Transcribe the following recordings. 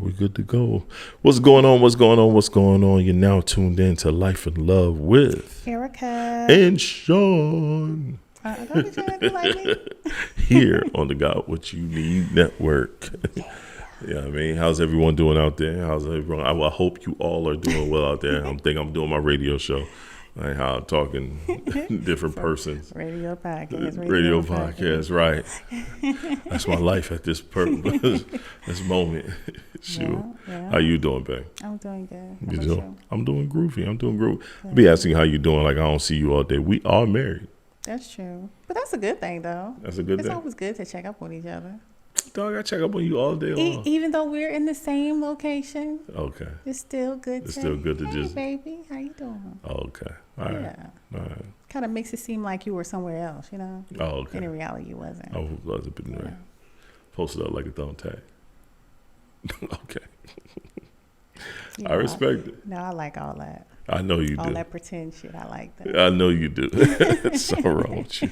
we're good to go. What's going on? What's going on? What's going on? You're now tuned in to Life and Love with Erica and Shon. Don't be trying to do like me. Here on the Got What You Need Network. Yeah, I mean, how's everyone doing out there? How's everyone? I hope you all are doing well out there. I think I'm doing my radio show. Like how I'm talking different persons. Radio podcast. Radio podcast, right. That's my life at this this moment. Shoot. Yeah. How you doing, babe? I'm doing good. I'm doing groovy. I'll be asking how you doing like I don't see you all day. We are married. That's true. But that's a good thing, though. That's a good thing. It's always good to check up on each other. Dog, I check up on you all day long. Even though we're in the same location. Okay. It's still good to just... baby, how you doing? Okay. All right. Yeah. All right. Kind of makes it seem like you were somewhere else, you know? Oh, okay. And in reality, you wasn't. I was up in there. Posted up like a thumb tag. Okay. I respect it. No, I like all that. I know you do. All that pretend shit, I like that. I know you do. So wrong with you.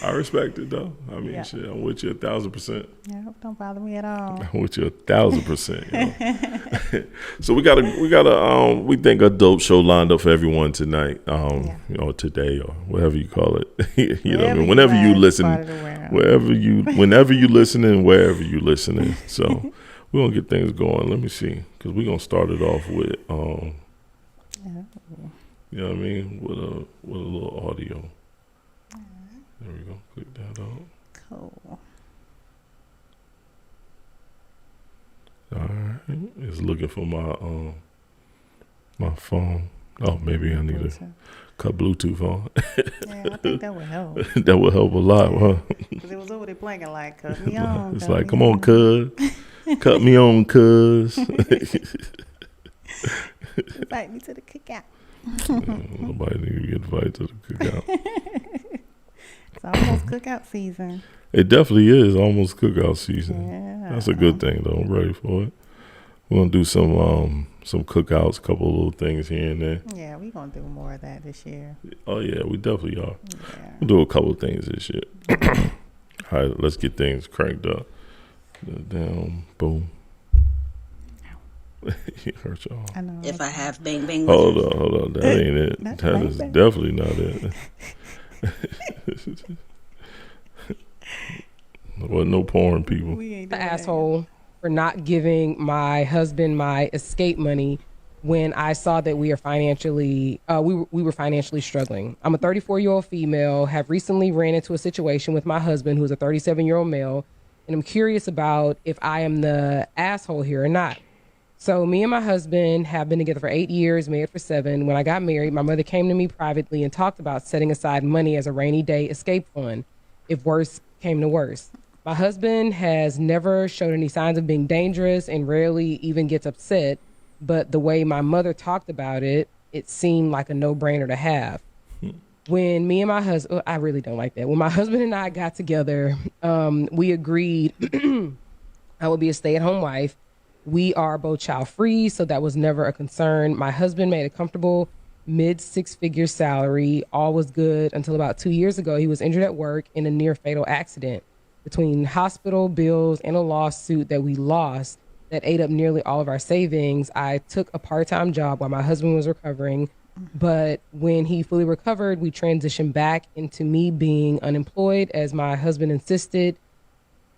I respect it though. I mean, shit, I'm with you 1,000%. Yeah, don't bother me at all. I'm with you 1,000%. You know? So we got we think a dope show lined up for everyone tonight. You know, today or whatever you call it. You know what I mean? Whenever you listen, whenever you listening, wherever you listening. So we're gonna get things going. Let me see, because we're gonna start it off with you know what I mean, with a little audio. There we go. Click that out. Cool. All right. It's looking for my my phone. Oh, maybe I need a cut Bluetooth on. Yeah, I think that would help. That would help a lot, huh? Because it was over there playing like, cut me on. It's like, come on, cuz. Cut me on, cuz. Invite me to the cookout. Nobody need to get invited to the cookout. It's almost cookout season. It definitely is almost cookout season. Yeah. That's a good thing, though. I'm ready for it. We're gonna do some cookouts, a couple of little things here and there. Yeah, we're gonna do more of that this year. Oh yeah, we definitely are. Yeah. We'll do a couple of things this year. All right, let's get things cranked up. Down, boom. He hurt y'all. I know. If I have bang bang. Hold on. That ain't it. That is definitely not it. Wasn't no porn, people. The asshole for not giving my husband my escape money when I saw that we were financially struggling. I'm a 34-year-old female, have recently ran into a situation with my husband who's a 37-year-old male, and I'm curious about if I am the asshole here or not. So me and my husband have been together for 8 years, married for 7. When I got married, my mother came to me privately and talked about setting aside money as a rainy day escape fund if worse came to worse. My husband has never showed any signs of being dangerous and rarely even gets upset, but the way my mother talked about it, it seemed like a no-brainer to have. When me and my husband, I really don't like that. When my husband and I got together, we agreed I would be a stay-at-home wife. We are both child-free, so that was never a concern. My husband made a comfortable mid-six-figure salary. All was good until about 2 years ago. He was injured at work in a near-fatal accident. Between hospital bills and a lawsuit that we lost that ate up nearly all of our savings, I took a part-time job while my husband was recovering. But when he fully recovered, we transitioned back into me being unemployed as my husband insisted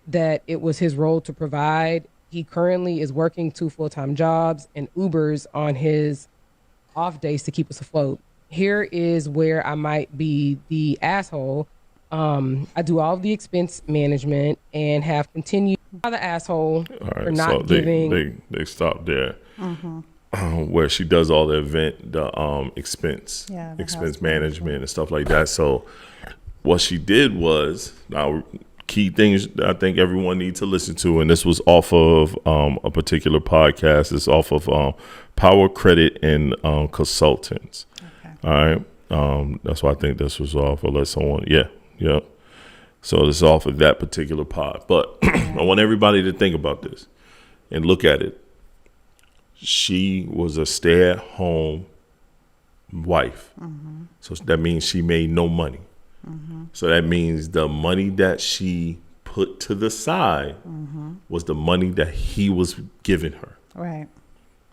that it was his role to provide. He currently is working 2 full-time jobs and Ubers on his off days to keep us afloat. Here is where I might be the asshole. I do all of the expense management and have continued the asshole for not giving. They stopped there. Where she does all the expense management and stuff like that. So what she did was, now key things I think everyone needs to listen to, and this was off of a particular podcast. It's off of Power Credit and Consultants. Okay. All right. That's why I think this was off. Unless someone, yeah. So this is off of that particular pod. But I want everybody to think about this and look at it. She was a stay-at-home wife. So that means she made no money. So that means the money that she put to the side was the money that he was giving her. Right.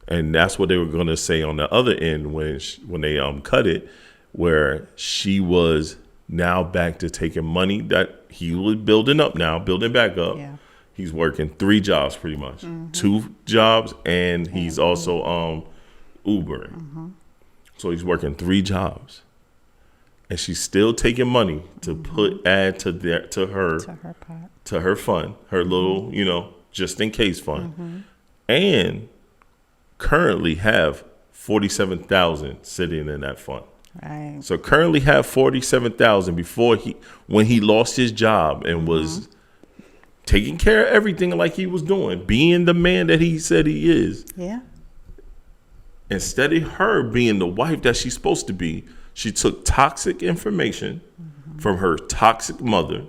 And that's what they were going to say on the other end when they cut it, where she was now back to taking money that he was building back up. Yeah. He's working 3 jobs pretty much, 2 jobs, and he's also Ubering. So he's working 3 jobs, and she's still taking money to add to her fund, her little just in case fund, and currently have $47,000 sitting in that fund. Right. So currently have $47,000 when he lost his job and was taking care of everything like he was doing, being the man that he said he is. Yeah. Instead of her being the wife that she's supposed to be, she took toxic information from her toxic mother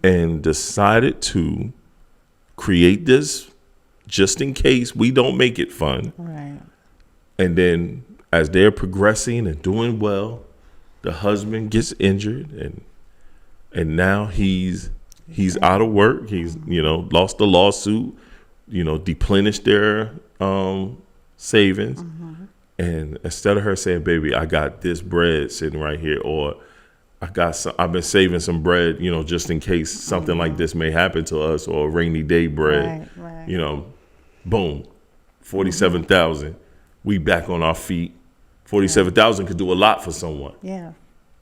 and decided to create this just in case we don't make it fun. Right. And then as they're progressing and doing well, the husband gets injured and now he's out of work. He's lost the lawsuit, deplenished their savings. And instead of her saying, "Baby, I got this bread sitting right here," or I've been saving some bread, just in case something like this may happen to us, or a rainy day bread, Right. Boom, 47,000. We back on our feet. 47,000 could do a lot for someone. Yeah.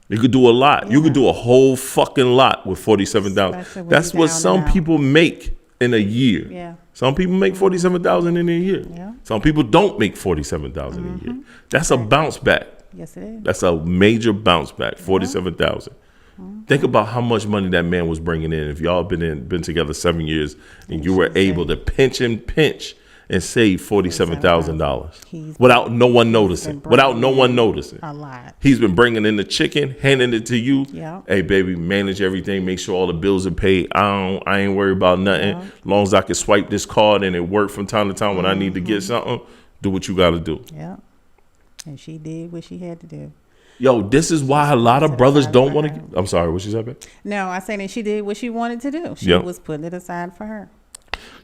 You could do a lot. You could do a whole fucking lot with 47,000. Especially when That's you're what down some and out. people make in a year. Yeah. Some people make 47,000 in a year. Yeah. Some people don't make 47,000 in a year. That's a bounce back. Yes, it is. That's a major bounce back. 47,000. Think about how much money that man was bringing in. If y'all been together 7 years and you were able to pinch and save $47,000 without no one noticing. A lot. He's been bringing in the chicken, handing it to you. Yeah. Hey, baby, manage everything. Make sure all the bills are paid. I ain't worried about nothing. Yeah. As long as I can swipe this card and it work from time to time when I need to get something, do what you got to do. Yeah. And she did what she had to do. Yo, this is why a lot of brothers don't want to. I'm sorry, what she said, babe? No, I said that she did what she wanted to do. She Yep. was putting it aside for her.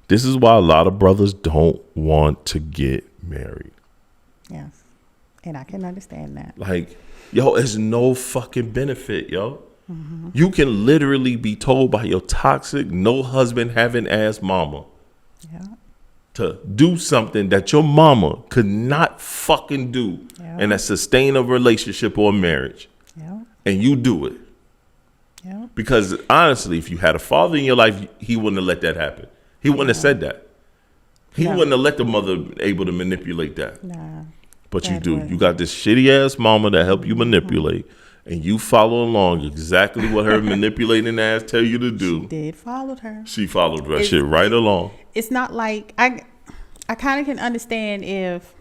This is why a lot of brothers don't want to get married. Yes. And I can understand that. Like, yo, it's no fucking benefit, yo. You can literally be told by your toxic, no husband having ass mama Yeah. to do something that your mama could not fucking do Yeah. and that sustain a relationship or a marriage. Yeah. And you do it. Yeah. Because honestly, if you had a father in your life, he wouldn't have let that happen. He wouldn't have said that. He No. wouldn't have let the mother able to manipulate that. Nah. But you That do. wouldn't. You got this shitty ass mama that help you manipulate, and you follow along exactly what her manipulating ass tell you to do. Did followed her. She followed that It's- shit right along. It's not like I kind of can understand if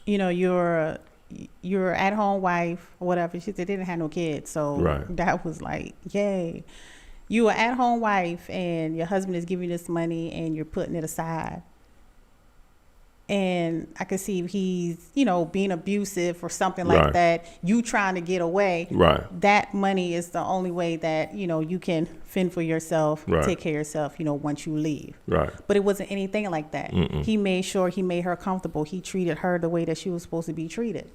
you're at home wife or whatever. She said they didn't have no kids, so Right. that was like, yay. You are at home wife and your husband is giving you this money and you're putting it aside. And I can see if he's, being abusive or something like Right. that, you trying to get away. Right. That money is the only way that, you can fend for yourself, Right. take care of yourself, once you leave. Right. But it wasn't anything like that. He made sure he made her comfortable. He treated her the way that she was supposed to be treated.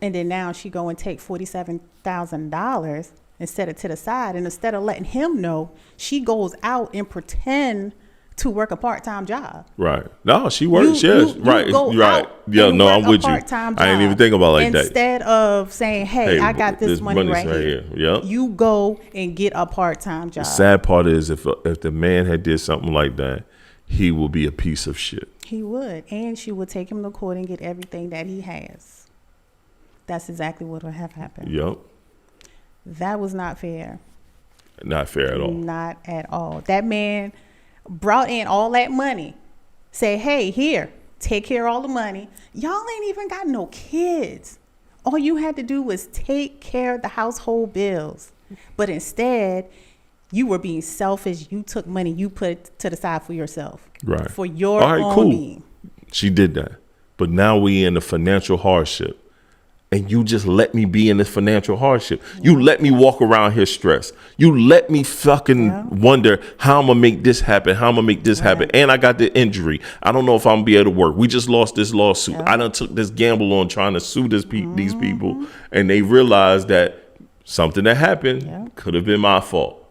And then now she go and take $47,000 and set it to the side. And instead of letting him know, she goes out and pretend to work a part-time job. Right. No, she works. You Yes. Right. go Right. out Yeah. and No, work I'm a with you. part-time I ain't job even think about it like that. Instead of saying, hey, I got this money right here. Yep. You go and get a part-time job. The sad part is if the man had did something like that, he will be a piece of shit. He would. And she would take him to court and get everything that he has. That's exactly what would have happened. Yep. That was not fair. Not fair at all. Not at all. That man brought in all that money. Say, hey, here, take care of all the money. Y'all ain't even got no kids. All you had to do was take care of the household bills. But instead, you were being selfish. You took money you put to the side for yourself. Right. For your All right, own cool. being. She did that. But now we in the financial hardship. And you just let me be in this financial hardship. You let me walk around here stressed. You let me fucking wonder how I'm going to make this happen, how I'm going to make this happen. And I got the injury. I don't know if I'm going to be able to work. We just lost this lawsuit. I done took this gamble on trying to sue these people. And they realized that something that happened could have been my fault.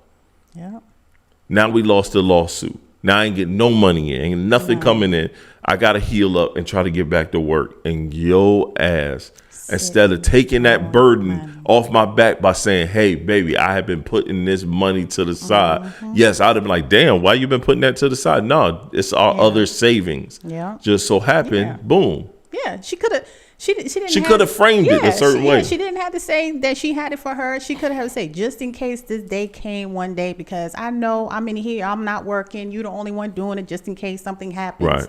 Now we lost the lawsuit. Now I ain't getting no money in. Ain't nothing coming in. I got to heal up and try to get back to work. And yo ass, instead of taking that burden off my back by saying, hey, baby, I have been putting this money to the side. Yes, I'd have been like, damn, why you been putting that to the side? No, it's our other savings. Just so happened, boom. Yeah, she could have. She didn't. She could have framed it a certain way. She didn't have to say that she had it for her. She could have said, just in case this day came one day, because I know I'm in here, I'm not working. You're the only one doing it, just in case something happens. Right.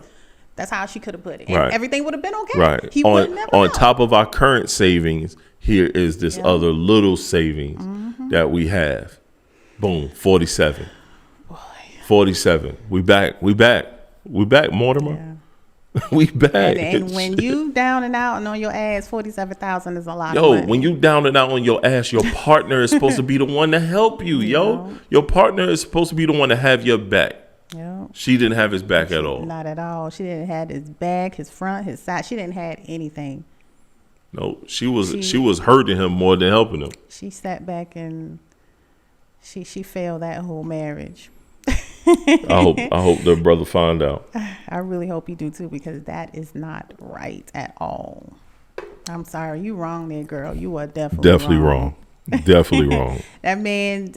That's how she could have put it. And everything would have been okay. Right. He would never on know. top of our current savings, here is this other little savings that we have. Boom, 47. Boy. 47. We back, Mortimer. Yeah. We back. And when you down and out and on your ass, 47,000 is a lot of money. When you down and out on your ass, your partner is supposed to be the one to help you, Your partner is supposed to be the one to have your back. She didn't have his back at all. Not at all. She didn't have his back, his front, his side. She didn't have anything. No, she was hurting him more than helping him. She sat back and she failed that whole marriage. I hope the brother find out. I really hope you do too, because that is not right at all. I'm sorry, you wrong there, girl. You are definitely wrong. Definitely wrong. That man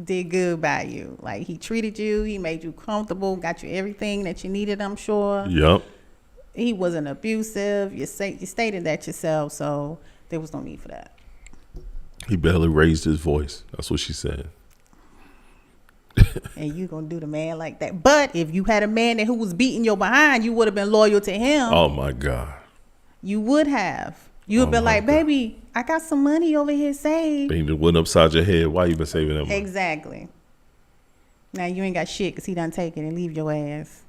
did good by you. Like, he treated you, he made you comfortable, got you everything that you needed, I'm sure. Yep. He wasn't abusive. You stated that yourself, so there was no need for that. He barely raised his voice. That's what she said. And you gonna do the man like that? But if you had a man who was beating your behind, you would have been loyal to him. Oh my God. You would have. You would have been like, baby, I got some money over here saved. Being the one upside your head. Why you been saving that money? Exactly. Now you ain't got shit because he done take it and leave your ass.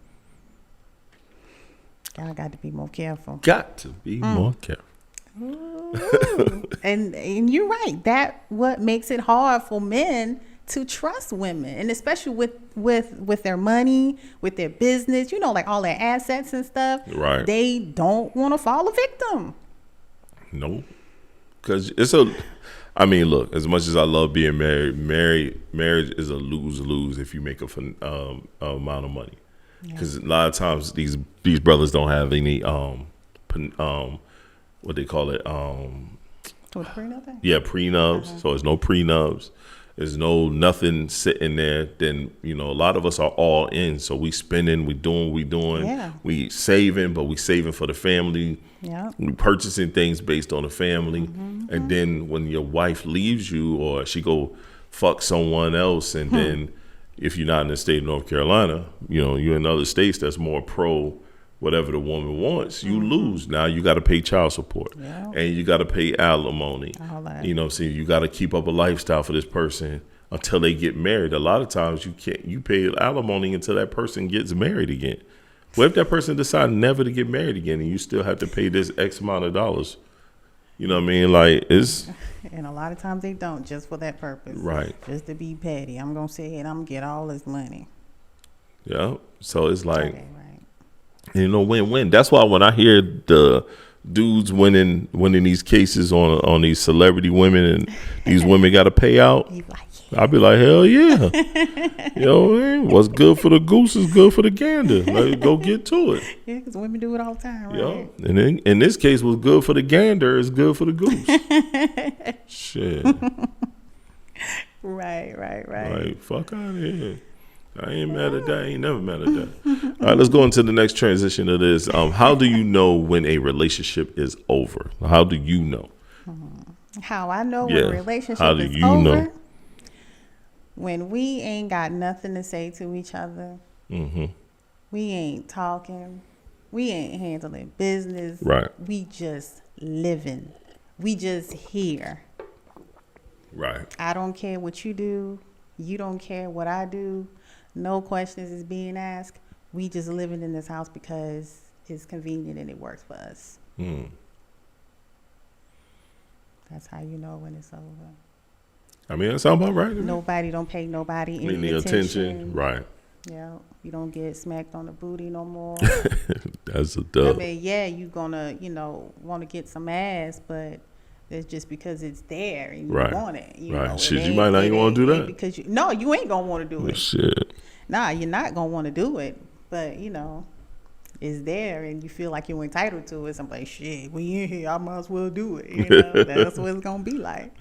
Y'all got to be more careful. Got to be more careful. and you're right. That what makes it hard for men to trust women, and especially with their money, with their business, like all their assets and stuff. Right. They don't want to fall a victim. No. Because look, as much as I love being marriage is a lose-lose if you make a amount of money. Because a lot of times these brothers don't have any what they call it prenup? Yeah, prenups. So there's no prenups. There's nothing sitting there. Then a lot of us are all in. So we spending, we doing what we doing. Yeah. We saving, but we saving for the family. Yeah. We purchasing things based on the family. And then when your wife leaves you, or she go fuck someone else, and then if you're not in the state of North Carolina, you're in other states that's more pro whatever the woman wants, you lose. Now you got to pay child support, and you got to pay alimony. You got to keep up a lifestyle for this person until they get married. A lot of times you pay alimony until that person gets married again. What if that person decides never to get married again, and you still have to pay this X amount of dollars? You know what I mean? Like, it's... And a lot of times they don't, just for that purpose. Right. Just to be petty. I'm going to sit here and I'm going to get all this money. Yeah. So it's like... Okay, right. Win-win. That's why when I hear the dudes winning these cases on these celebrity women, and these women got to pay out, I'll be like, hell yeah. What's good for the goose is good for the gander. Let's go get to it. Yeah, because women do it all the time, right? Yeah. And then, in this case, what's good for the gander is good for the goose. Shit. Right. Like, fuck out of here. I ain't mad at that. I ain't never mad at that. All right, let's go into the next transition of this. How do you know when a relationship is over? How do you know? How I know when a relationship is over? Know? When we ain't got nothing to say to each other. We ain't talking. We ain't handling business. Right. We just living. We just here. Right. I don't care what you do. You don't care what I do. No questions is being asked. We just living in this house because it's convenient and it works for us. That's how you know when it's over. I mean, that sounds about right. Nobody don't pay nobody any attention. Right. Yeah, you don't get smacked on the booty no more. That's a dub. I mean, yeah, you gonna, want to get some ass, but it's just because it's there and you want it. You know, shit, you might not even want to do that. Because you ain't gonna want to do it. Shit. Nah, you're not gonna want to do it, but it's there and you feel like you're entitled to it. Somebody, shit, we in here, I might as well do it. That's what it's gonna be like.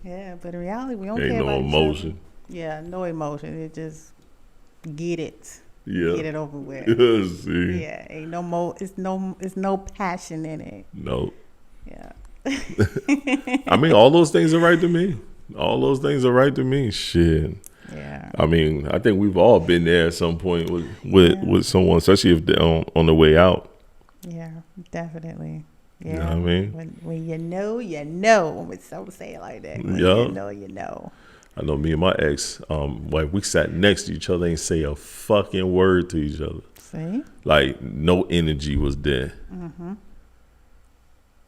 Yeah, but in reality, we don't care about emotion. Yeah, no emotion. It just get it. Yeah. Get it over with. See? Yeah, ain't no more. It's no passion in it. No. Yeah. I mean, all those things are right to me. All those things are right to me. Shit. Yeah. I mean, I think we've all been there at some point with someone, especially if they're on the way out. Yeah, definitely. Yeah. You know what I mean? When you know, when someone say it like that. When you know. I know me and my ex, like we sat next to each other, ain't say a fucking word to each other. See? Like no energy was there. Mm-hmm.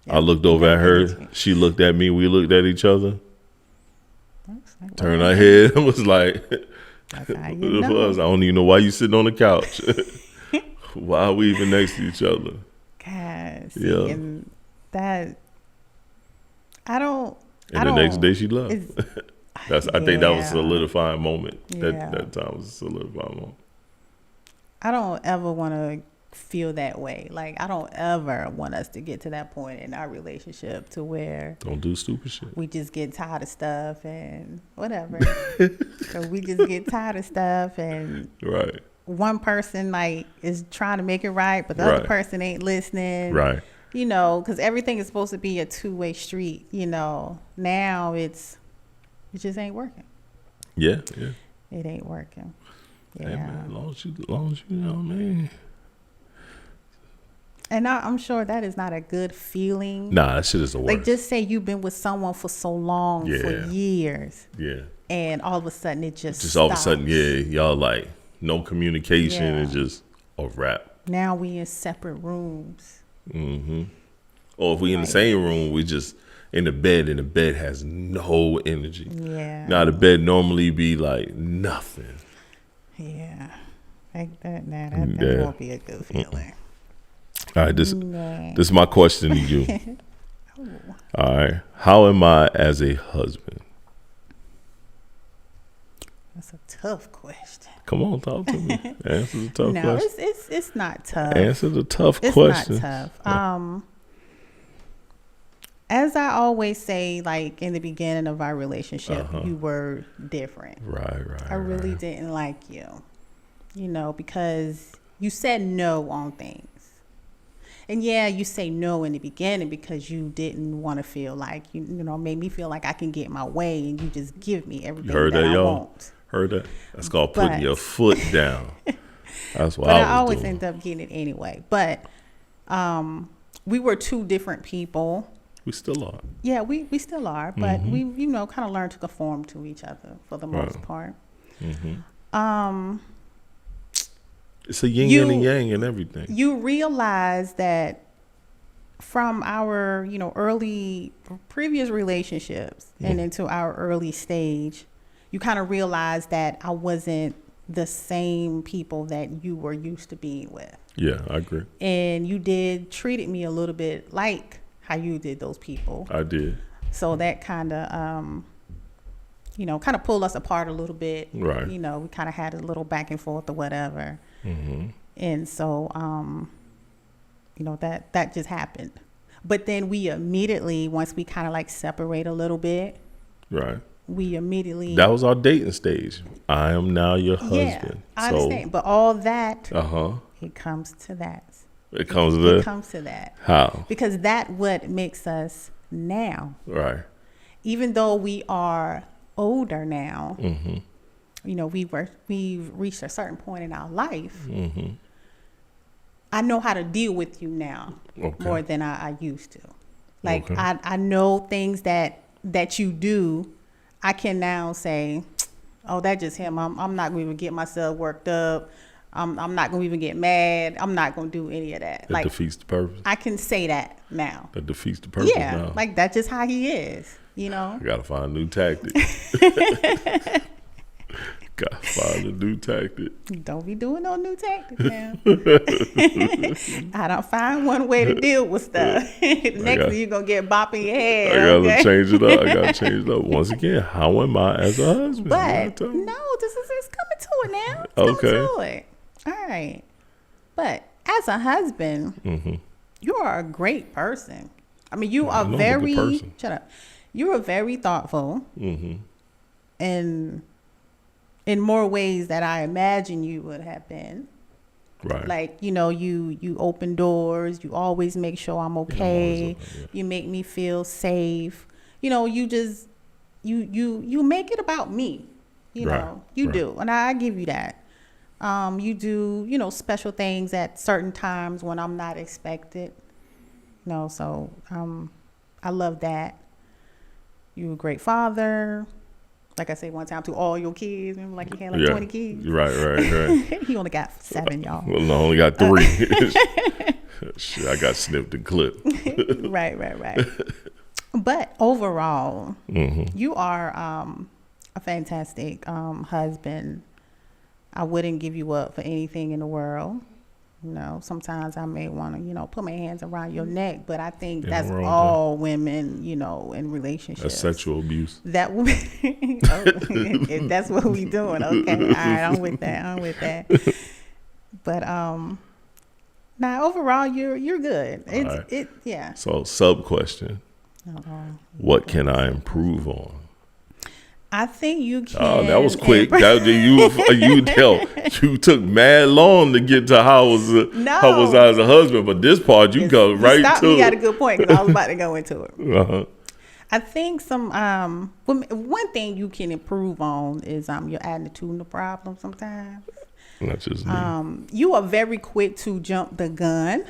I looked over at her. She looked at me. We looked at each other. Like, turned our head and was like, that's how I don't even know why you sitting on the couch. Why are we even next to each other? God, see, and that the next day she left. I think that was a solidifying moment. That time was a solidifying moment. I don't ever want to feel that way. Like, I don't ever want us to get to that point in our relationship to where don't do stupid shit. We just get tired of stuff and whatever. So we just get tired of stuff and one person like is trying to make it right, but the other person ain't listening. Right. Because everything is supposed to be a two-way street. Now it just ain't working. Yeah. It ain't working. Yeah. Hey man, as long as you know, man. And I'm sure that is not a good feeling. Nah, that shit is the worst. Like, just say you've been with someone for so long, for years. Yeah. And all of a sudden it just stops. All of a sudden, y'all like no communication and just a wrap. Now we in separate rooms. Mm-hmm. Or if we in the same room, we just in the bed and the bed has no energy. Yeah. Now the bed normally be like nothing. Yeah. Like that won't be a good feeling. All right, this is my question to you. All right, how am I as a husband? That's a tough question. Come on, talk to me. Answer the tough question. No, it's not tough. Answer the tough question. It's not tough. As I always say, like in the beginning of our relationship, you were different. Right. I really didn't like you, because you said no on things. And you say no in the beginning because you didn't want to feel like, made me feel like I can get my way and you just give me everything that I want. Heard that? That's called putting your foot down. That's what I always end up getting it anyway. But we were two different people. We still are. Yeah, we still are. But we, kind of learned to conform to each other for the most part. Mm-hmm. It's a yin and a yang and everything. You realize that from our, early previous relationships and into our early stage, you kind of realize that I wasn't the same people that you were used to being with. Yeah, I agree. And you treated me a little bit like how you did those people. I did. So that kind of, kind of pulled us apart a little bit. Right. We kind of had a little back and forth or whatever. Mm-hmm. And so, that just happened. But then we immediately, once we kind of like separate a little bit. Right. We immediately. That was our dating stage. I am now your husband. Yeah, I understand. But all that. It comes to that. It comes to that? It comes to that. How? Because that's what makes us now. Right. Even though we are older now. Mm-hmm. We've reached a certain point in our life. Mm-hmm. I know how to deal with you now more than I used to. Like I know things that you do. I can now say, oh, that's just him. I'm not going to get myself worked up. I'm not gonna even get mad. I'm not gonna do any of that. That defeats the purpose. I can say that now. That defeats the purpose. Yeah, now. like that's just how he is. You know. I gotta find a new tactic. Gotta find a new tactic. Don't be doing no new tactics now. I don't find one way to deal with stuff. Next thing you're gonna get bop in your head. I gotta change it up. I gotta change it up. Once again, how am I as a husband? But no, it's coming to it now. It's okay. coming to it. All right. But as a husband, you are a great person. I mean, you are very shut up. You are very thoughtful. And in more ways that I imagine you would have been. Right. Like, you know, you open doors, you always make sure I'm okay. You make me feel safe. You know, you just you make it about me. You know, you do. And I give you that. You do, you know, special things at certain times when I'm not expected. You know, so I love that. You're a great father. Like I said one time to all your kids, remember, like he had like 20 kids. Right. He only got 7, y'all. Well, no, I only got 3. Shit, I got snipped and clipped. Right. But overall, you are a fantastic husband. I wouldn't give you up for anything in the world. You know, sometimes I may want to, you know, put my hands around your neck, but I think that's all women, you know, in relationships. That's sexual abuse. That would, if that's what we doing, okay. All right, I'm with that. But now overall, you're good. Yeah. So sub question: what can I improve on? I think you can. Oh, that was quick. You took mad long to get to how was I as a husband, but this part you go right to. You got a good point because I was about to go into it. I think one thing you can improve on is your attitude to problems sometimes. That's just me. You are very quick to jump the gun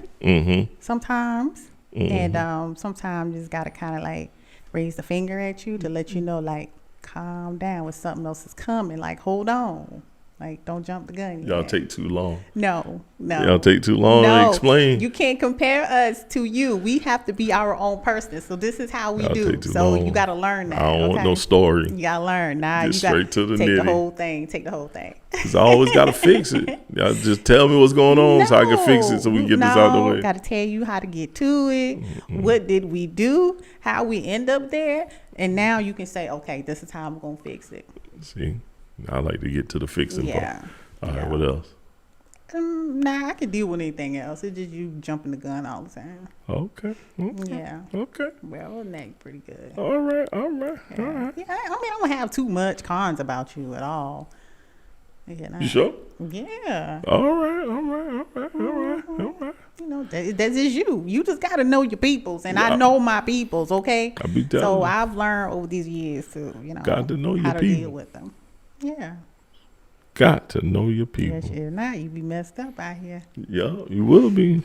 sometimes, and sometimes you just gotta kind of like raise the finger at you to let you know like. Calm down when something else is coming. Like, hold on. Like, don't jump the gun. Y'all take too long. No. Y'all take too long to explain. You can't compare us to you. We have to be our own person. So this is how we do. So you got to learn that. I don't want no story. You got to learn. Nah, you got to take the whole thing. Take the whole thing. Because I always got to fix it. Y'all just tell me what's going on so I can fix it so we can get this out of the way. Got to tell you how to get to it. What did we do? How we end up there? And now you can say, okay, this is how I'm going to fix it. See, I like to get to the fixing part. All right, what else? Nah, I can deal with anything else. It's just you jumping the gun all the time. Okay. Yeah. Okay. Well, neck pretty good. All right. Yeah. I mean, I don't have too much cons about you at all. You sure? Yeah. All right. You know, that's just you. You just got to know your peoples, and I know my peoples, okay? I be telling you. I've learned over these years to, you know, got to know how your to people. deal with them. Yeah. Got to know your people. Yes, if not, you be messed up out here. Yeah, you will be.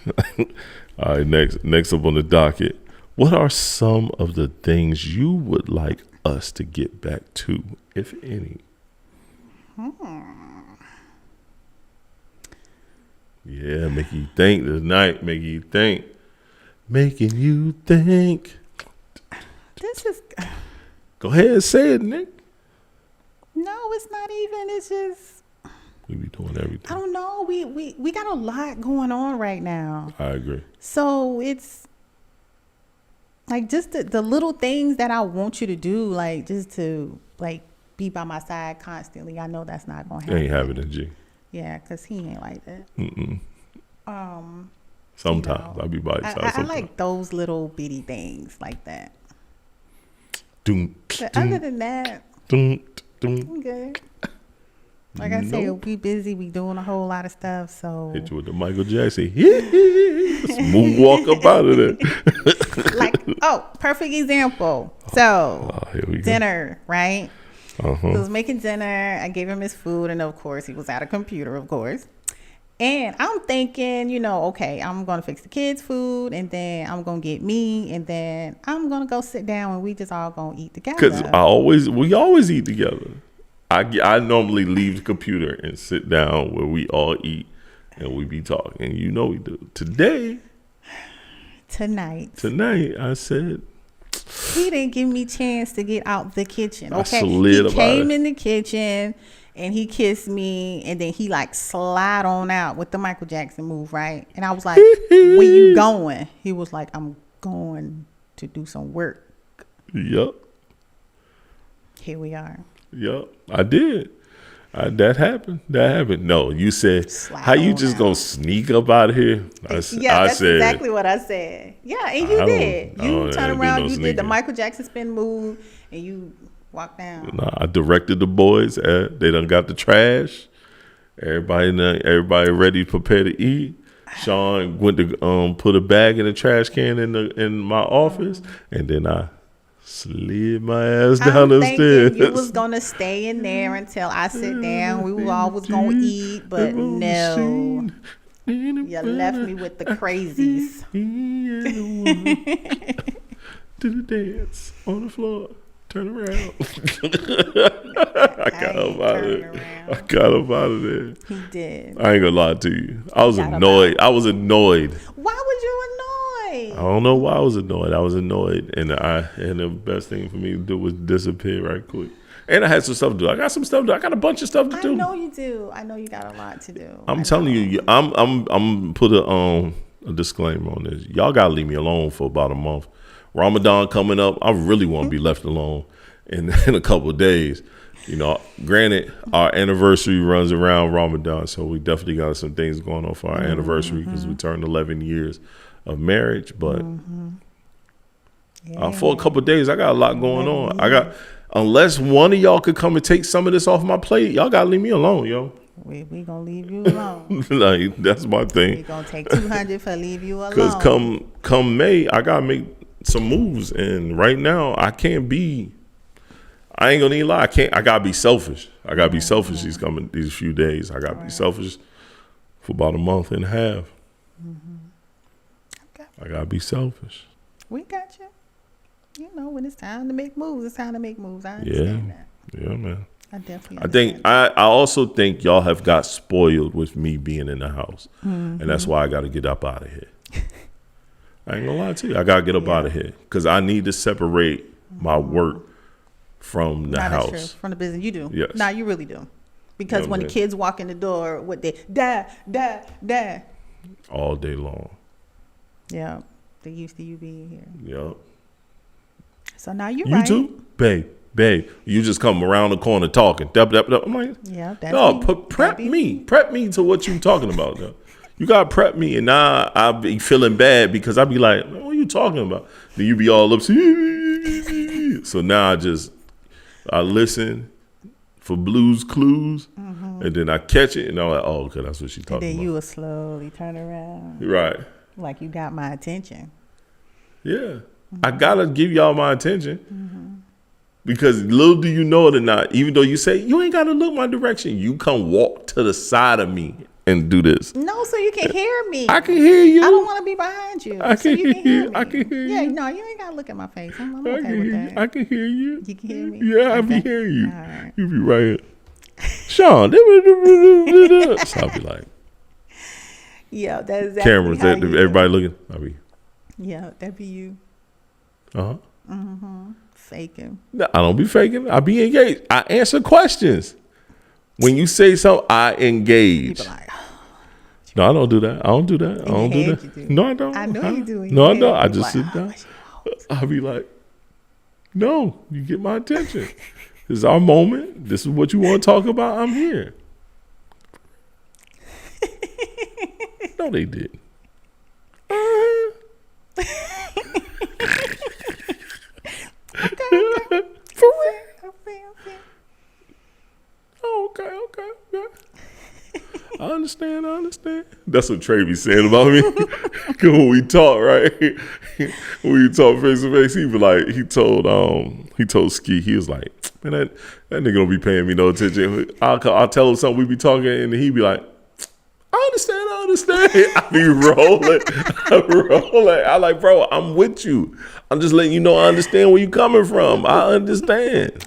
All right, next up on the docket. What are some of the things you would like us to get back to, if any? Yeah, making you think tonight. Making you think. This is. Go ahead and say it, Nick. No, it's not even. It's just. We be doing everything. I don't know. We got a lot going on right now. I agree. So it's like just the little things that I want you to do, like just to like be by my side constantly. I know that's not gonna happen. Ain't having a G. Yeah, cause he ain't like that. Sometimes I'll be by your side. I like those little bitty things like that. But other than that, I'm good. Like I said, we busy. We doing a whole lot of stuff. So hit you with the Michael Jackson. Smooth walk up out of there. Like, perfect example. So here we dinner, right? Uh-huh. He was making dinner. I gave him his food, and of course, he was at a computer, of course. And I'm thinking, you know, okay, I'm gonna fix the kids' food, and then I'm gonna get me, and then I'm gonna go sit down, and we just all gonna eat together. Because we always eat together. I normally leave the computer and sit down where we all eat and we be talking. You know we do. Tonight, I said he didn't give me chance to get out the kitchen. Okay, he came in the kitchen and he kissed me, and then he like slide on out with the Michael Jackson move, right? And I was like, "Where you going?" He was like, "I'm going to do some work." Yup. Here we are. Yup, I did. That happened. No, you said, slide how you just gonna sneak up out of here? That's exactly what I said. Yeah, and you did. You turned around, you did the Michael Jackson spin move, and you walked down. Nah, I directed the boys. They done got the trash. Everybody ready, prepared to eat. Shon went to put a bag in the trash can in my office, and then I slid my ass down the stairs. You was gonna stay in there until I sit down. We were always gonna eat, but no, you left me with the crazies. Do the dance on the floor. Turn around. I got up out of there. He did. I ain't gonna lie to you. I was annoyed. Why was you annoyed? I don't know why I was annoyed. And the best thing for me to do was disappear right quick. And I had some stuff to do. I got some stuff to do. I got a bunch of stuff to do. I know you do. I know you got a lot to do. I'm telling you, I'm put a disclaimer on this. Y'all gotta leave me alone for about a month. Ramadan coming up. I really want to be left alone in a couple of days. You know, granted, our anniversary runs around Ramadan, so we definitely got some things going on for our anniversary because we turned 11 years of marriage. But for a couple of days, I got a lot going on. Unless one of y'all could come and take some of this off my plate, y'all gotta leave me alone, yo. We gonna leave you alone. Like, that's my thing. We gonna take 200 for leave you alone. Because come May, I gotta make some moves, and right now I ain't gonna even lie. I gotta be selfish. These few days. I gotta be selfish for about a month and a half. Okay. I gotta be selfish. We got you. You know, when it's time to make moves, it's time to make moves. I understand that. Yeah, man. I definitely understand. I also think y'all have got spoiled with me being in the house, and that's why I got to get up out of here. I ain't gonna lie to you. I gotta get up out of here because I need to separate my work from the house. That's true. From the business. You do. Yes. Nah, you really do. Because when the kids walk in the door, what they dad all day long. Yeah, they used to you being here. Yep. So now you right. You too, babe. You just come around the corner talking. I'm like, yeah, that's no, prep me to what you talking about. Though. You gotta prep me, and now I'll be feeling bad because I'll be like, what are you talking about? Then you be all upset. So now I listen for Blue's Clues, and then I catch it, and I'm like, oh, okay, that's what she's talking about. And then you will slowly turn around. Right. Like you got my attention. Yeah. I gotta give y'all my attention. Because little do you know it or not, even though you say, you ain't gotta look my direction, you come walk to the side of me and do this. No, so you can hear me. I can hear you. I don't want to be behind you. I can hear you. I can hear you. Yeah, no, you ain't gotta look at my face. I'm okay with that. I can hear you. You can hear me? Yeah, I be hearing you. All right. You be right here. Shon. So I'll be like, yeah, that's exactly cameras, everybody looking. I'll be. Yeah, that'd be you. Faking. No, I don't be faking. I be engaged. I answer questions. When you say something, I engage. People like, no, I don't do that. I don't do that. No, I don't. I know you do. No, I don't. I just sit down. I'll be like, no, you get my attention. This is our moment. This is what you want to talk about. I'm here. No, they didn't. Okay. For real? Okay. Oh, okay. I understand. That's what Trey be saying about me. Cause when we talk, right? When we talk face to face, he told Ski, he was like, man, that nigga don't be paying me no attention. I'll tell him something, we be talking, and he be like, I understand. I be rolling. I like, bro, I'm with you. I'm just letting you know I understand where you coming from. I understand.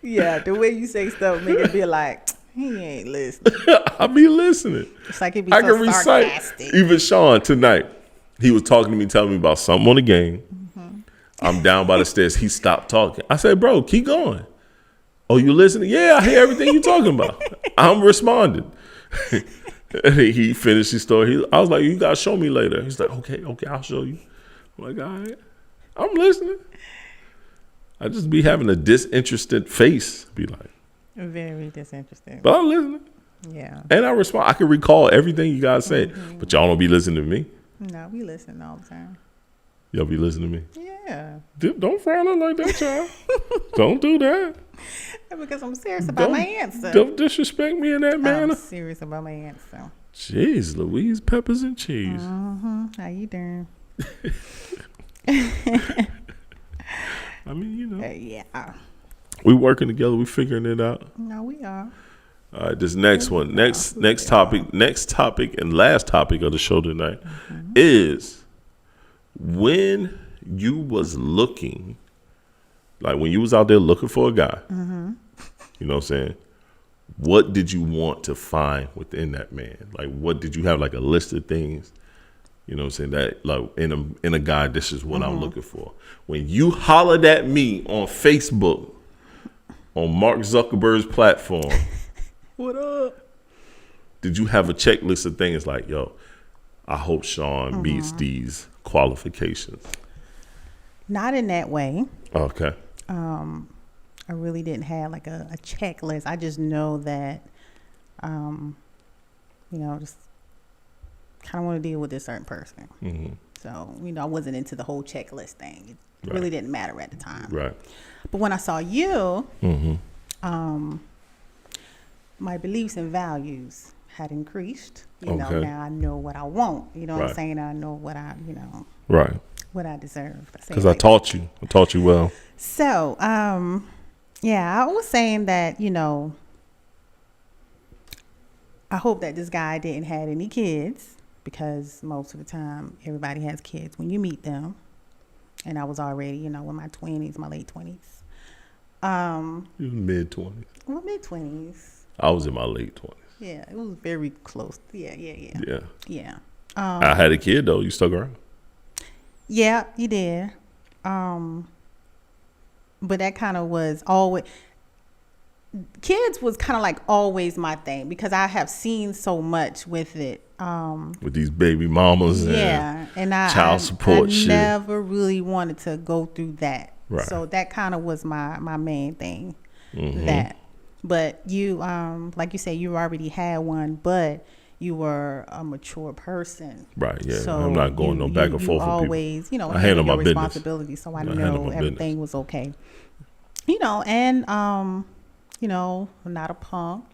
Yeah, the way you say stuff make it be like, he ain't listening. I be listening. It's like it be I so can recite. sarcastic. Even Sean tonight, he was talking to me, telling me about something on the game. Mm-hmm. I'm down by the stairs. He stopped talking. I said, bro, keep going. Oh, you listening? Yeah, I hear everything you're talking about. I'm responding. He finished his story. I was like, you got to show me later. He's like, okay, I'll show you. I'm like, all right. I'm listening. I just be having a disinterested face. Be like. Very disinterested. But I'm listening. Yeah. And I respond. I can recall everything you guys say. Mm-hmm. But y'all don't be listening to me. No, we listen all the time. Y'all be listening to me? Yeah. Don't frown it like that, child. Don't do that. Because I'm serious about my answer. Don't disrespect me in that manner. I'm serious about my answer. Jeez, Louise, peppers and cheese. Mm-hmm. How you doing? I mean, you know. Yeah. We working together. We figuring it out. No, we are. All right, this next one. Next topic and last topic of the show tonight is when you was looking, like when you was out there looking for a guy, you know what I'm saying? What did you want to find within that man? Like, what did you have, like a list of things, you know what I'm saying, that like in a guy, this is what I'm looking for. When you hollered at me on Facebook, on Mark Zuckerberg's platform, what up? Did you have a checklist of things like, yo, I hope Sean meets these qualifications? Not in that way. Okay. I really didn't have like a checklist. I just know that, just kind of want to deal with this certain person. Mm-hmm. So, I wasn't into the whole checklist thing. It really didn't matter at the time. Right. But when I saw you, my beliefs and values had increased. Now I know what I want. You know what I'm saying? I know what I, right. what I deserve. Because I taught you. I taught you well. So, I was saying that, I hope that this guy didn't have any kids, because most of the time everybody has kids when you meet them. And I was already, in my 20s, my late 20s. You was mid-20s. Well, mid-20s. I was in my late 20s. Yeah, it was very close. Yeah. Yeah. I had a kid, though. You stuck around? Yeah, you did. But that kind of was always, kids was kind of like always my thing, because I have seen so much with it. With these baby mamas and child support shit. I never really wanted to go through that. Right. So that kind of was my main thing. That. But you, like you said, you already had one, but you were a mature person. Right, yeah. So I'm not going no back and forth with always, people. I handle my responsibility, so I know everything was okay. And, not a punk,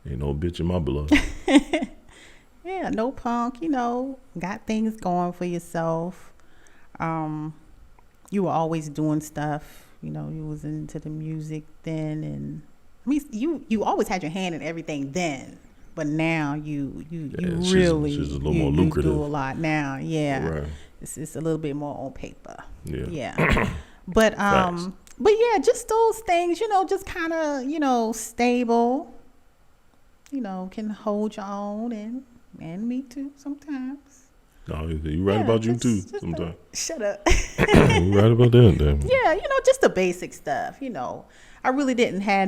Ain't no bitch in my blood. Yeah, no punk, got things going for yourself. You were always doing stuff. You was into the music then, and I mean, you always had your hand in everything then, but now you really she's a little more lucrative. You do a lot now, yeah. Right. It's a little bit more on paper, yeah. But yeah, just those things, just kind of stable, can hold your own, and me too sometimes. No, you right about you too sometimes. Shut up. You right about that, damn. Yeah, just the basic stuff. I really didn't have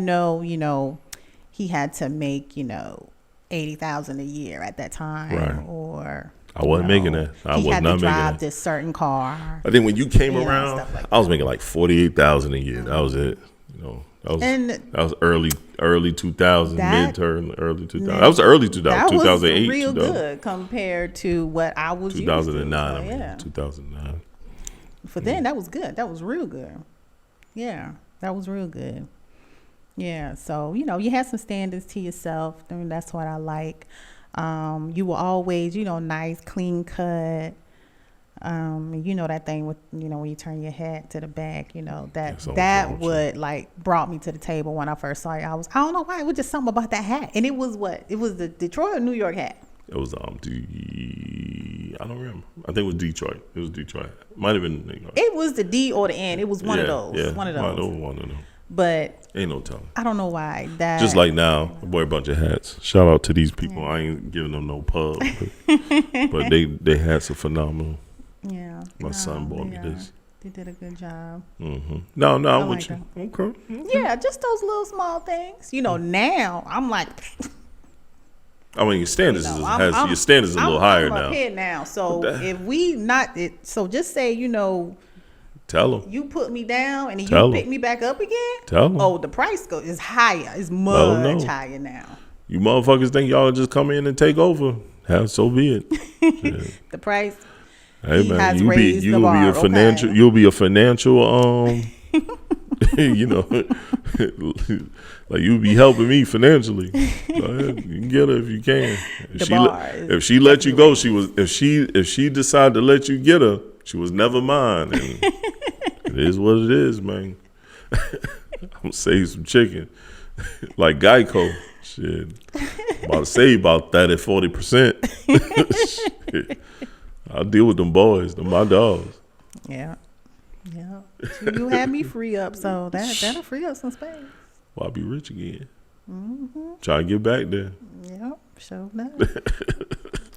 he had to make $80,000 a year at that time, right. Or I wasn't making that. I was not making that. He had to drive this certain car. I think when you came around, like I was making like $48,000 a year. That was it. That was early 2000s, mid-term, early 2000s. That was early 2000s, that 2008. Was real good compared to what I was 2009, used to. 2009. For then, that was good. That was real good. Yeah, that was real good. Yeah, so, you had some standards to yourself. I mean, that's what I like. You were always, nice, clean cut. That thing with, when you turn your head to the back, that would like brought me to the table when I first saw you. I don't know why, it was just something about that hat. And it was the Detroit or New York hat? It was I don't remember. I think it was Detroit. It was Detroit. Might have been. It was the D or the N. It was one of those. Yeah, one of those. One of them. But ain't no telling. I don't know why that. Just like now, I wear a bunch of hats. Shout out to these people. I ain't giving them no pub, but they hats are phenomenal. Yeah. My son bought me this. They did a good job. Mm-hmm. No, I'm with you. Okay. Yeah, just those little small things. Now I'm like. I mean, your standards your standards a little higher now. I'm up here now, so if we not it, so just say tell them you put me down and you pick me back up again. Tell them. Oh, the price is higher. It's much higher now. You motherfuckers think y'all just come in and take over? So be it. The price. Hey man, you'll be a financial like you'll be helping me financially. Go ahead. You can get her if you can. If she let you go, if she decided to let you get her, she was never mine. And it is what it is, man. I'm gonna save some chicken. Like Geico. Shit. I'm about to save about 30-40%. I'll deal with them boys. Them my dogs. Yeah. Yeah. You had me free up, so that'll free up some space. Well, I'll be rich again. Mm-hmm. Try to get back there. Yep. Sure enough.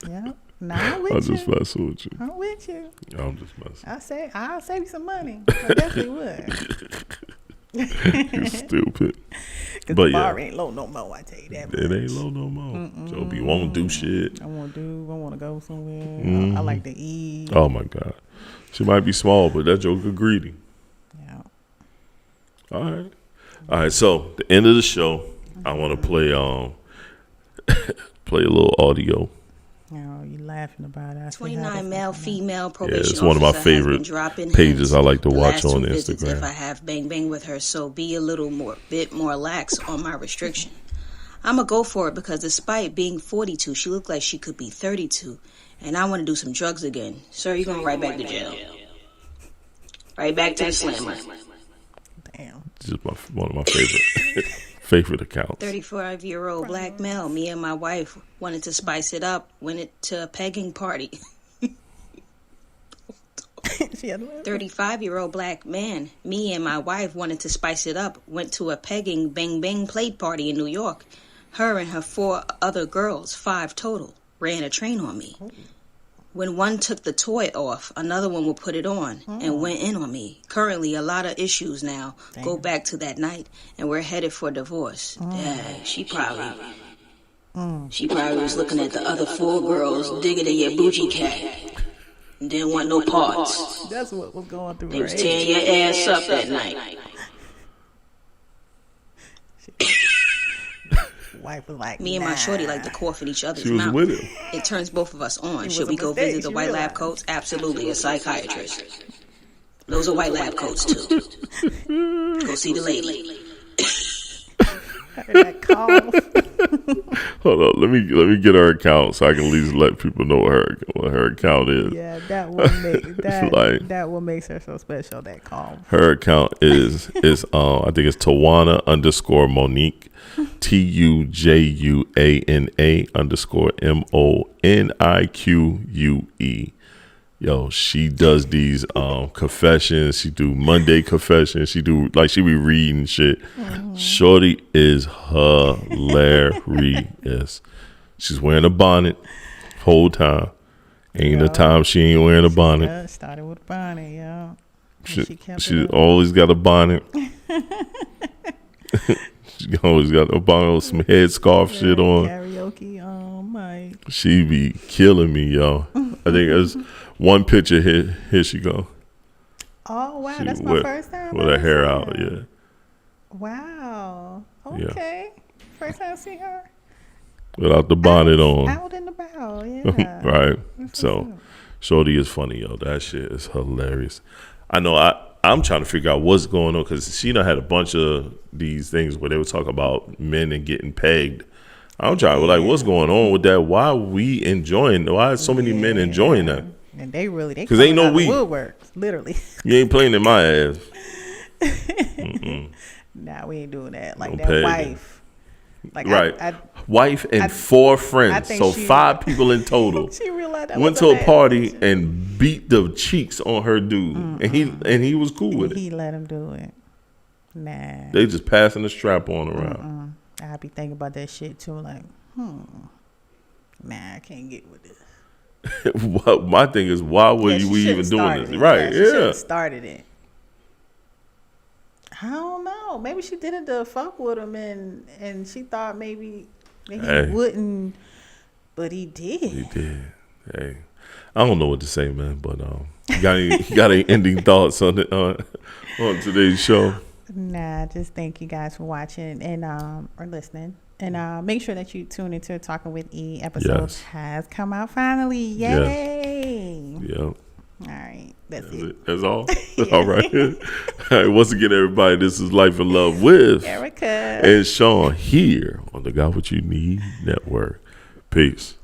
Yep. Nah, I'm with you. I'm just messing with you. I'm with you. I'm just messing. I'll save you some money. I definitely would. You stupid. Because the bar ain't low no more, I tell you that much. It ain't low no more. Joby won't do shit. I want to go somewhere. I like to eat. Oh my God. She might be small, but that joker greedy. Yeah. All right. So the end of the show, I want to play play a little audio. Oh, you laughing about it. 29 male, female probation it's one of my favorite pages I like to watch on Instagram. If I have bang bang with her, so be a bit more lax on my restriction. I'ma go for it because despite being 42, she looked like she could be 32, and I want to do some drugs again. Sir, you're going right back to jail. Right back to the slammer. Damn. Just one of my favorite accounts. 35-year-old black male. Me and my wife wanted to spice it up. Went to a pegging party. 35-year-old black man. Me and my wife wanted to spice it up. Went to a pegging bang bang plate party in New York. Her and her 4 other girls, 5 total, ran a train on me. When one took the toy off, another one would put it on and went in on me. Currently, a lot of issues now. Damn. Go back to that night, and we're headed for divorce. Dang, she probably was looking at the other 4 girls digging in your bougie cat. Didn't want no parts. That's what was going through. They was tearing your ass up that night. Wife was like, me and my shorty like to cough in each other's mouth. She was with him. It turns both of us on. Should we go visit the white lab coats? Absolutely, a psychiatrist. Those are white lab coats too. Go see the lady. I heard that cough. Hold on, let me get her account so I can at least let people know what her account is. Yeah, that what makes her so special. That cough. Her account is I think it's Tawana_Monique. TUJUANA_MONIQUE. Yo, she does these confessions. She do Monday confessions. She be reading shit. Shorty is hilarious. She's wearing a bonnet whole time. Ain't a time she ain't wearing a bonnet. Yeah, started with a bonnet, yeah. She always got a bonnet. She always got a bonnet with some headscarf shit on. Karaoke, Mike. She be killing me, yo. I think there's one picture here. Here she go. Oh wow, that's my first time. With her hair out, yeah. Wow. Okay. Yeah. First time I see her. Without the bonnet on. Out and about, yeah. Right. So, Shorty is funny, yo. That shit is hilarious. I know. I'm trying to figure out what's going on because she done had a bunch of these things where they would talk about men and getting pegged. I'm trying to what's going on with that? Why are we enjoying? Why are so many men enjoying that? And they because ain't no we woodworks, literally. You ain't playing in my ass. Nah, we ain't doing that. Like no that pegging. wife. Like Right. Wife and 4 friends. So 5 people in total. She realized that went was to a bad party decision. and beat the cheeks on her dude. And he was cool with it. He let him do it. Nah. They just passing the strap on around. I be thinking about that shit too. Like, nah, I can't get with this. My thing is, why were we even doing this? It. Right, She should yeah. have started it. I don't know. Maybe she did it to fuck with him, and she thought maybe he wouldn't, but he did. He did. Hey, I don't know what to say, man. But you got any ending thoughts on it on today's show? Nah, just thank you guys for watching and or listening. And make sure that you tune into Talking with E. Episode has come out finally. Yay! Yes. Yep. All right. That's it. That's all? All right. All right. Once again, everybody, this is Life and Love with Erica and Shon here on the Got What You Need Network. Peace.